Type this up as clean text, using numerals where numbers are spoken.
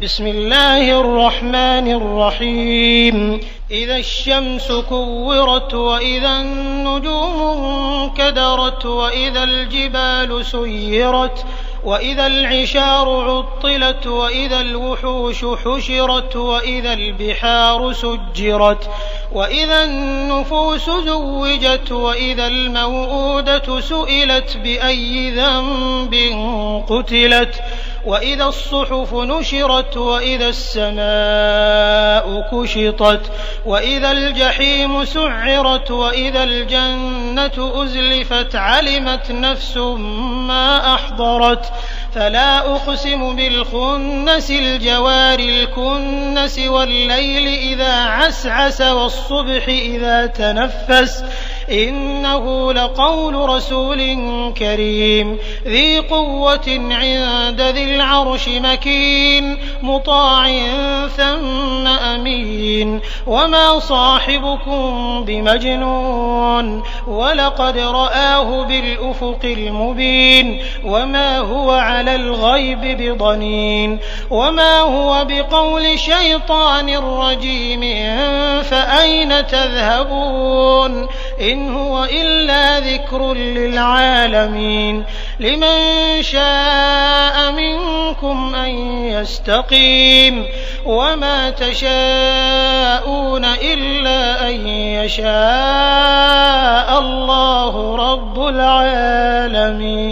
بسم الله الرحمن الرحيم إذا الشمس كورت وإذا النجوم انكدرت وإذا الجبال سيرت وإذا العشار عطلت وإذا الوحوش حشرت وإذا البحار سجرت وإذا النفوس زوجت وإذا الموءودة سئلت بأي ذنب قتلت وإذا الصحف نشرت وإذا السماء كشطت وإذا الجحيم سعرت وإذا الجنة أزلفت علمت نفس ما أحضرت فلا أقسم بالخنس الجوار الكنس والليل إذا عسعس والصبح إذا تنفس إنه لقول رسول كريم ذي قوة عند ذي العرش مكين مطاع ثم أمين وما صاحبكم بمجنون ولقد رآه بالأفق المبين وما هو على الغيب بضنين وما هو بقول شيطان رجيم فأين تذهبون إن هو إلا ذكر للعالمين لمن شاء منكم أن يستقيم وما تشاءون إلا أن يشاء الله رب العالمين.